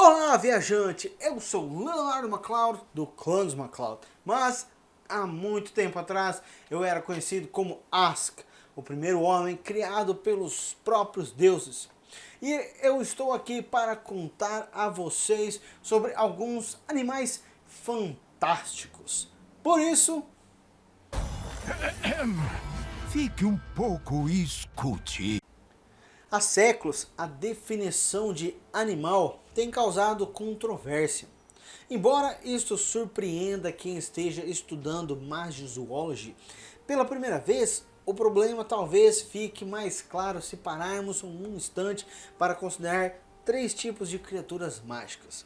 Olá, viajante! Eu sou Leonardo MacLeod, do clã dos MacLeod, mas há muito tempo atrás eu era conhecido como Ask, o primeiro homem criado pelos próprios deuses. E eu estou aqui para contar a vocês sobre alguns animais fantásticos. Por isso, Fique um pouco e escute. há séculos, a definição de animal tem causado controvérsia. Embora isto surpreenda quem esteja estudando Magizoology pela primeira vez, o problema talvez fique mais claro se pararmos um instante para considerar três tipos de criaturas mágicas.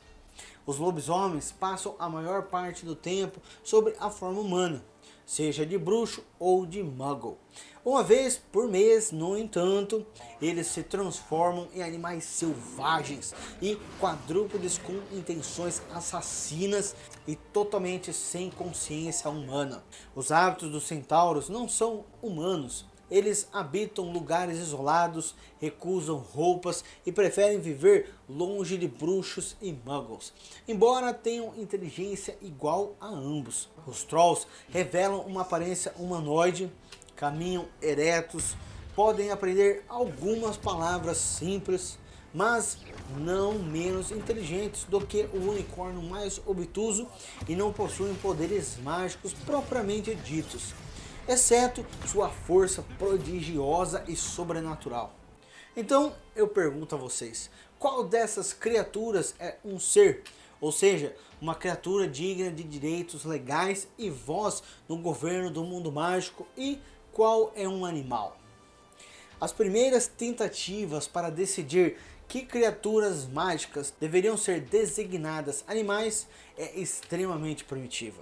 Os lobisomens passam a maior parte do tempo sobre a forma humana, seja de bruxo ou de muggle. Uma vez por mês, no entanto, eles se transformam em animais selvagens e quadrúpedes com intenções assassinas e totalmente sem consciência humana. Os hábitos dos centauros não são humanos. Eles habitam lugares isolados, recusam roupas e preferem viver longe de bruxos e muggles, embora tenham inteligência igual a ambos. Os trolls revelam uma aparência humanoide, caminham eretos, podem aprender algumas palavras simples, mas não menos inteligentes do que o unicórnio mais obtuso e não possuem poderes mágicos propriamente ditos, exceto sua força prodigiosa e sobrenatural. Então eu pergunto a vocês, qual dessas criaturas é um ser? Ou seja, uma criatura digna de direitos legais e voz no governo do mundo mágico, e qual é um animal? As primeiras tentativas para decidir que criaturas mágicas deveriam ser designadas animais é extremamente primitiva.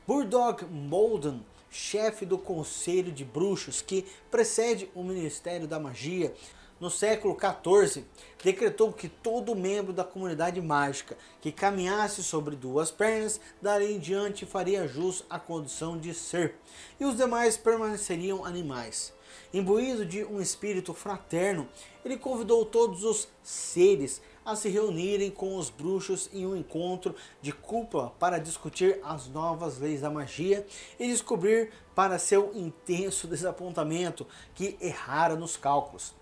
Burdog Molden, chefe do Conselho de Bruxos que precede o Ministério da Magia, no século XIV, decretou que todo membro da comunidade mágica que caminhasse sobre duas pernas, dali em diante faria jus à condição de ser, e os demais permaneceriam animais. Imbuído de um espírito fraterno, ele convidou todos os seres a se reunirem com os bruxos em um encontro de cúpula para discutir as novas leis da magia e descobrir, para seu intenso desapontamento, que errara nos cálculos.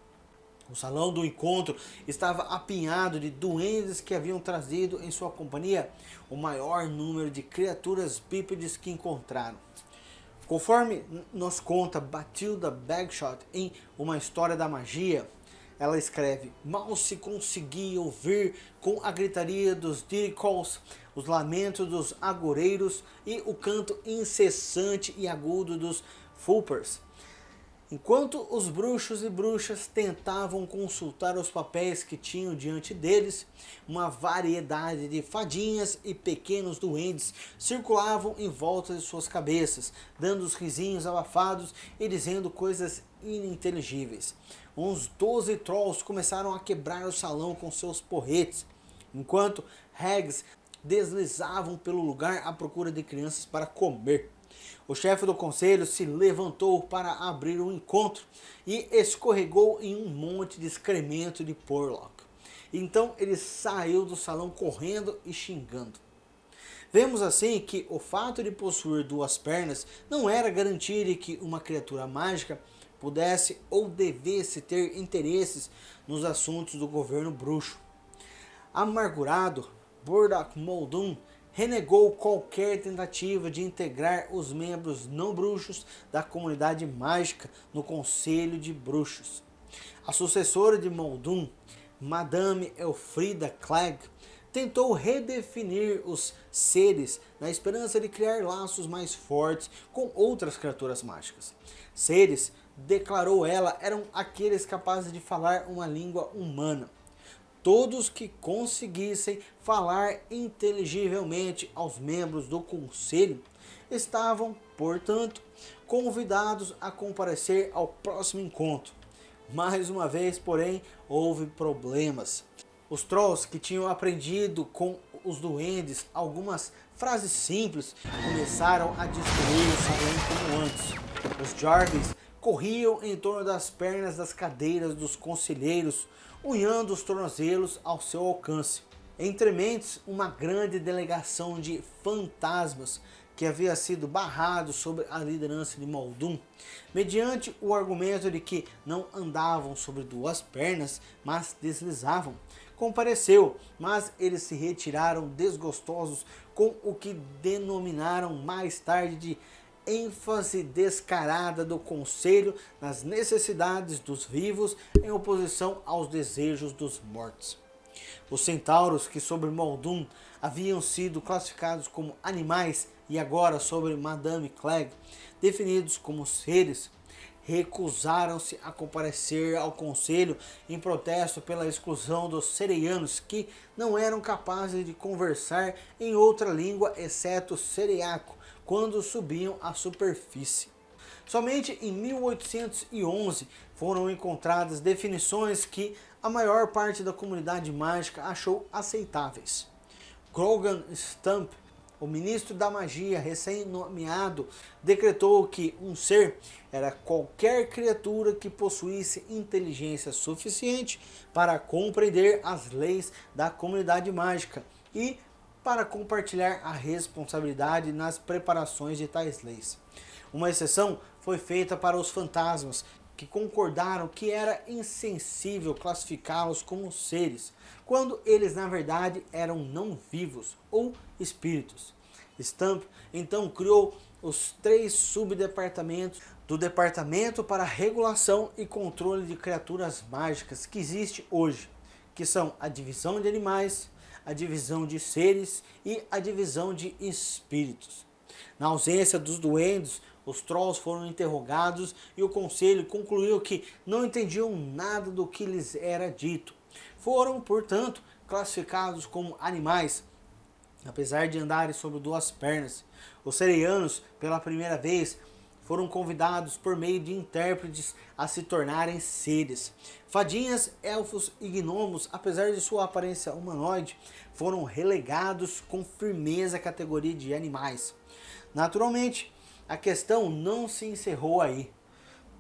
O salão do encontro estava apinhado de duendes que haviam trazido em sua companhia o maior número de criaturas bípedes que encontraram. Conforme nos conta Batilda Bagshot em Uma História da Magia, ela escreve: mal se conseguia ouvir com a gritaria dos diricals, os lamentos dos agoreiros e o canto incessante e agudo dos fulpers. Enquanto os bruxos e bruxas tentavam consultar os papéis que tinham diante deles, uma variedade de fadinhas e pequenos duendes circulavam em volta de suas cabeças, dando os risinhos abafados e dizendo coisas ininteligíveis. Uns 12 trolls começaram a quebrar o salão com seus porretes, enquanto hags deslizavam pelo lugar à procura de crianças para comer. O chefe do conselho se levantou para abrir o encontro e escorregou em um monte de excremento de Porlock. Então ele saiu do salão correndo e xingando. Vemos assim que o fato de possuir duas pernas não era garantia de que uma criatura mágica pudesse ou devesse ter interesses nos assuntos do governo bruxo. Amargurado, Burdog Molden renegou qualquer tentativa de integrar os membros não bruxos da comunidade mágica no Conselho de Bruxos. A sucessora de Molden, Madame Elfrida Clegg, tentou redefinir os seres na esperança de criar laços mais fortes com outras criaturas mágicas. Seres, declarou ela, eram aqueles capazes de falar uma língua humana. Todos que conseguissem falar inteligivelmente aos membros do conselho estavam, portanto, convidados a comparecer ao próximo encontro. Mais uma vez, porém, houve problemas. Os trolls, que tinham aprendido com os duendes algumas frases simples, começaram a destruir o salão como antes. Os Jarvis corriam em torno das pernas das cadeiras dos conselheiros, unhando os tornozelos ao seu alcance. Entre mentes, uma grande delegação de fantasmas que havia sido barrado sob a liderança de Muldoon, mediante o argumento de que não andavam sobre duas pernas, mas deslizavam. Compareceu, mas eles se retiraram desgostosos com o que denominaram mais tarde de ênfase descarada do Conselho nas necessidades dos vivos em oposição aos desejos dos mortos. Os centauros, que sobre Muldoon haviam sido classificados como animais e agora sobre Madame Clegg definidos como seres, recusaram-se a comparecer ao conselho em protesto pela exclusão dos sereianos, que não eram capazes de conversar em outra língua exceto sereiaco quando subiam à superfície. Somente em 1811 foram encontradas definições que a maior parte da comunidade mágica achou aceitáveis. Grogan Stump, o ministro da magia recém-nomeado, decretou que um ser era qualquer criatura que possuísse inteligência suficiente para compreender as leis da comunidade mágica e para compartilhar a responsabilidade nas preparações de tais leis. Uma exceção foi feita para os fantasmas, que concordaram que era insensível classificá-los como seres, quando eles na verdade eram não vivos ou espíritos. Stump então criou os 3 subdepartamentos do Departamento para Regulação e Controle de Criaturas Mágicas que existe hoje, que são a Divisão de Animais, a Divisão de Seres e a Divisão de Espíritos. Na ausência dos duendes, os trolls foram interrogados e o conselho concluiu que não entendiam nada do que lhes era dito. Foram, portanto, classificados como animais, apesar de andarem sobre 2 pernas. Os sereianos, pela primeira vez, foram convidados por meio de intérpretes a se tornarem seres. Fadinhas, elfos e gnomos, apesar de sua aparência humanoide, foram relegados com firmeza à categoria de animais. Naturalmente, a questão não se encerrou aí.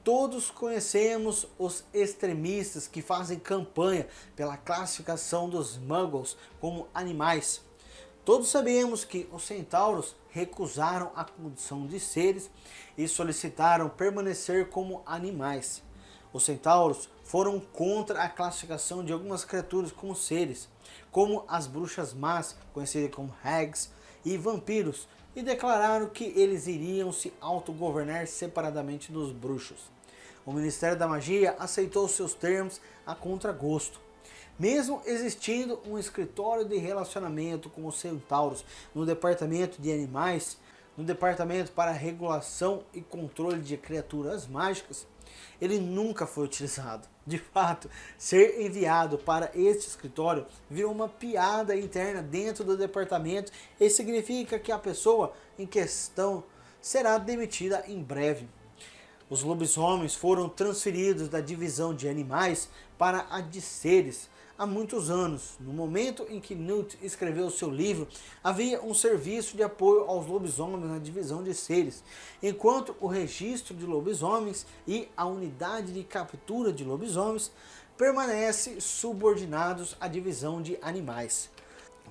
Todos conhecemos os extremistas que fazem campanha pela classificação dos muggles como animais. Todos sabemos que os centauros recusaram a condição de seres e solicitaram permanecer como animais. Os centauros foram contra a classificação de algumas criaturas como seres, como as bruxas más, conhecidas como hags, e vampiros, e declararam que eles iriam se autogovernar separadamente dos bruxos. O Ministério da Magia aceitou seus termos a contragosto. Mesmo existindo um escritório de relacionamento com os centauros no Departamento de Animais, no Departamento para Regulação e Controle de Criaturas Mágicas, ele nunca foi utilizado. De fato, ser enviado para este escritório virou uma piada interna dentro do departamento e significa que a pessoa em questão será demitida em breve. Os lobisomens foram transferidos da divisão de animais para a de seres há muitos anos. No momento em que Newt escreveu seu livro, havia um serviço de apoio aos lobisomens na divisão de seres, enquanto o registro de lobisomens e a unidade de captura de lobisomens permanecem subordinados à divisão de animais.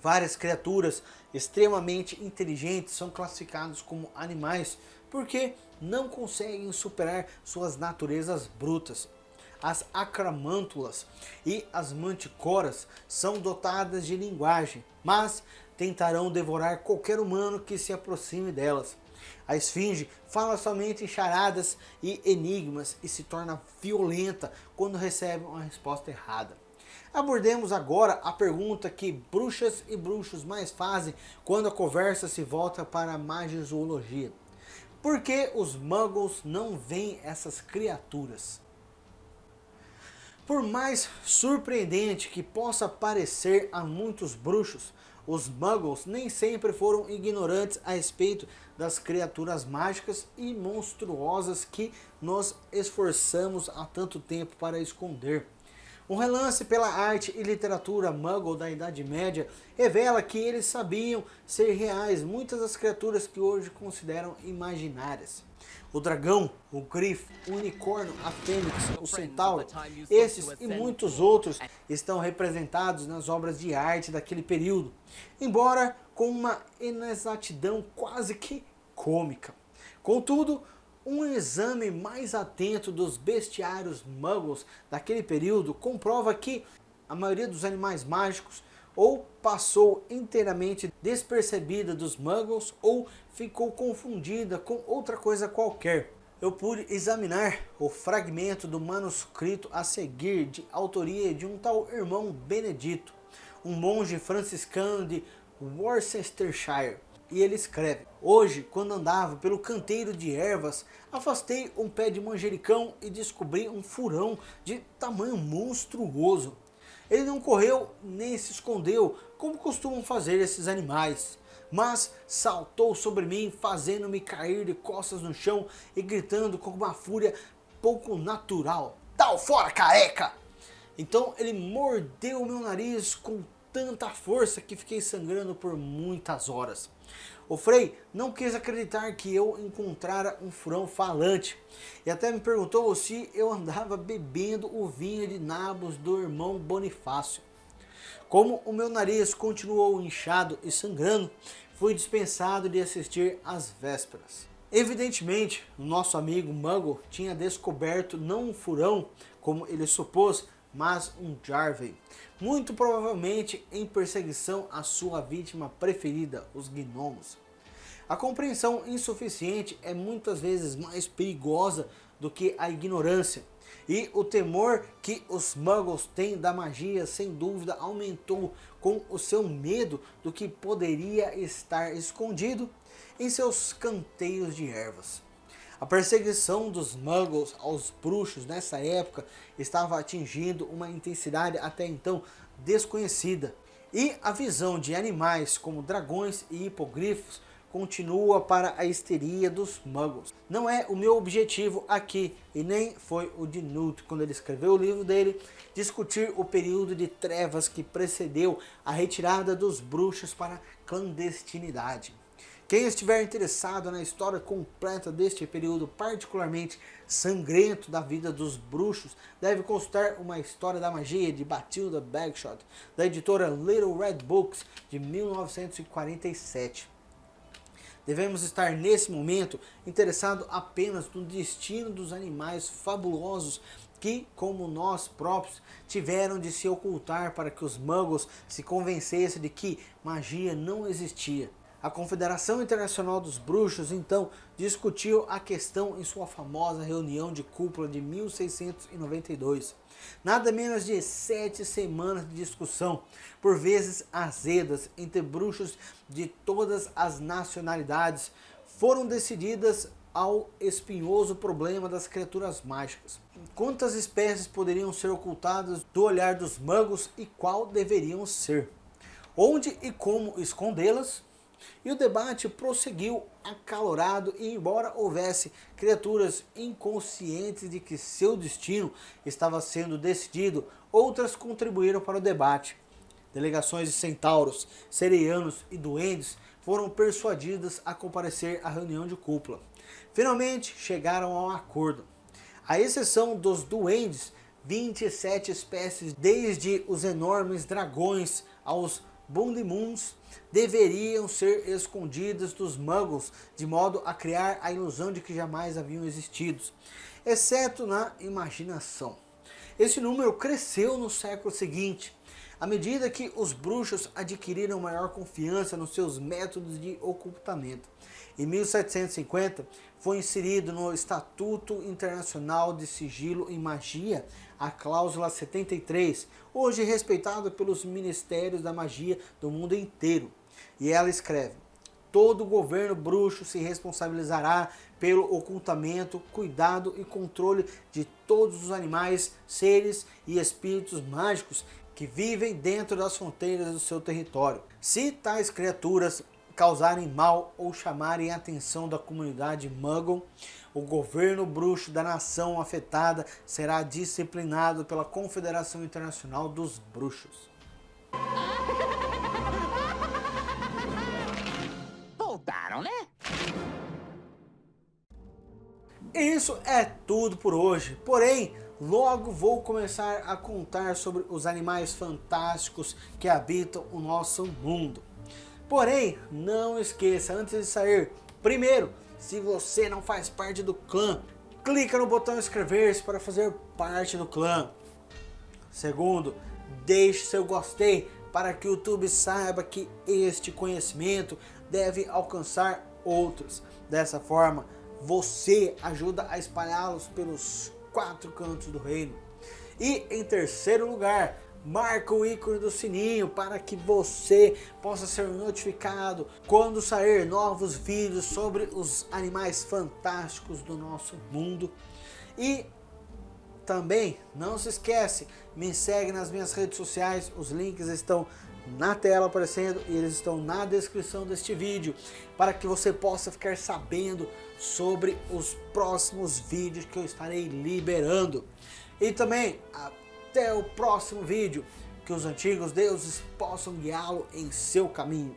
Várias criaturas extremamente inteligentes são classificadas como animais porque não conseguem superar suas naturezas brutas. As acramântulas e as manticoras são dotadas de linguagem, mas tentarão devorar qualquer humano que se aproxime delas. A esfinge fala somente em charadas e enigmas e se torna violenta quando recebe uma resposta errada. Abordemos agora a pergunta que bruxas e bruxos mais fazem quando a conversa se volta para a magizoologia. Por que os muggles não veem essas criaturas? Por mais surpreendente que possa parecer a muitos bruxos, os muggles nem sempre foram ignorantes a respeito das criaturas mágicas e monstruosas que nos esforçamos há tanto tempo para esconder. Um relance pela arte e literatura Muggle da Idade Média revela que eles sabiam ser reais muitas das criaturas que hoje consideram imaginárias. O dragão, o grifo, o unicórnio, a fênix, o centauro, esses e muitos outros estão representados nas obras de arte daquele período, embora com uma inexatidão quase que cômica. Contudo, um exame mais atento dos bestiários muggles daquele período comprova que a maioria dos animais mágicos ou passou inteiramente despercebida dos muggles ou ficou confundida com outra coisa qualquer. Eu pude examinar o fragmento do manuscrito a seguir, de autoria de um tal irmão Benedito, um monge franciscano de Worcestershire. E ele escreve: hoje, quando andava pelo canteiro de ervas, afastei um pé de manjericão e descobri um furão de tamanho monstruoso. Ele não correu nem se escondeu, como costumam fazer esses animais, mas saltou sobre mim, fazendo-me cair de costas no chão e gritando com uma fúria pouco natural: "Tal fora, careca!" Então ele mordeu o meu nariz com tanta força que fiquei sangrando por muitas horas. O Frei não quis acreditar que eu encontrara um furão falante e até me perguntou se eu andava bebendo o vinho de nabos do irmão Bonifácio. Como o meu nariz continuou inchado e sangrando, fui dispensado de assistir às vésperas. Evidentemente, o nosso amigo Muggle tinha descoberto não um furão, como ele supôs, mas um Jarvey, muito provavelmente em perseguição à sua vítima preferida, os gnomos. A compreensão insuficiente é muitas vezes mais perigosa do que a ignorância, e o temor que os muggles têm da magia sem dúvida aumentou com o seu medo do que poderia estar escondido em seus canteiros de ervas. A perseguição dos muggles aos bruxos nessa época estava atingindo uma intensidade até então desconhecida, e a visão de animais como dragões e hipogrifos continua para a histeria dos muggles. Não é o meu objetivo aqui, e nem foi o de Newt, quando ele escreveu o livro dele, discutir o período de trevas que precedeu a retirada dos bruxos para a clandestinidade. Quem estiver interessado na história completa deste período particularmente sangrento da vida dos bruxos, deve consultar Uma História da Magia, de Bathilda Bagshot, da editora Little Red Books, de 1947. Devemos estar nesse momento interessados apenas no destino dos animais fabulosos que, como nós próprios, tiveram de se ocultar para que os muggles se convencessem de que magia não existia. A Confederação Internacional dos Bruxos, então, discutiu a questão em sua famosa reunião de cúpula de 1692. Nada menos de 7 semanas de discussão, por vezes azedas, entre bruxos de todas as nacionalidades, foram decididas ao espinhoso problema das criaturas mágicas. Quantas espécies poderiam ser ocultadas do olhar dos muggles e qual deveriam ser? Onde e como escondê-las? E o debate prosseguiu acalorado, e embora houvesse criaturas inconscientes de que seu destino estava sendo decidido, outras contribuíram para o debate. Delegações de centauros, serianos e duendes foram persuadidas a comparecer à reunião de cúpula. Finalmente chegaram a um acordo. À exceção dos duendes, 27 espécies, desde os enormes dragões aos Bundimuns, deveriam ser escondidas dos muggles, de modo a criar a ilusão de que jamais haviam existido, exceto na imaginação. Esse número cresceu no século seguinte, à medida que os bruxos adquiriram maior confiança nos seus métodos de ocultamento. Em 1750, foi inserido no Estatuto Internacional de Sigilo em Magia a cláusula 73, hoje respeitada pelos ministérios da magia do mundo inteiro. E ela escreve: todo governo bruxo se responsabilizará pelo ocultamento, cuidado e controle de todos os animais, seres e espíritos mágicos que vivem dentro das fronteiras do seu território. Se tais criaturas causarem mal ou chamarem a atenção da comunidade Muggle, o governo bruxo da nação afetada será disciplinado pela Confederação Internacional dos Bruxos. Voltaram, né? Isso é tudo por hoje, porém, logo vou começar a contar sobre os animais fantásticos que habitam o nosso mundo. Porém, não esqueça, antes de sair, primeiro, se você não faz parte do clã, clica no botão inscrever-se para fazer parte do clã. Segundo, deixe seu gostei para que o YouTube saiba que este conhecimento deve alcançar outros. Dessa forma, você ajuda a espalhá-los pelos 4 cantos do reino. E em terceiro lugar, marca o ícone do sininho para que você possa ser notificado quando sair novos vídeos sobre os animais fantásticos do nosso mundo. E também não se esquece, me segue nas minhas redes sociais, os links estão na tela aparecendo e eles estão na descrição deste vídeo, para que você possa ficar sabendo sobre os próximos vídeos que eu estarei liberando. E também, até o próximo vídeo, que os antigos deuses possam guiá-lo em seu caminho.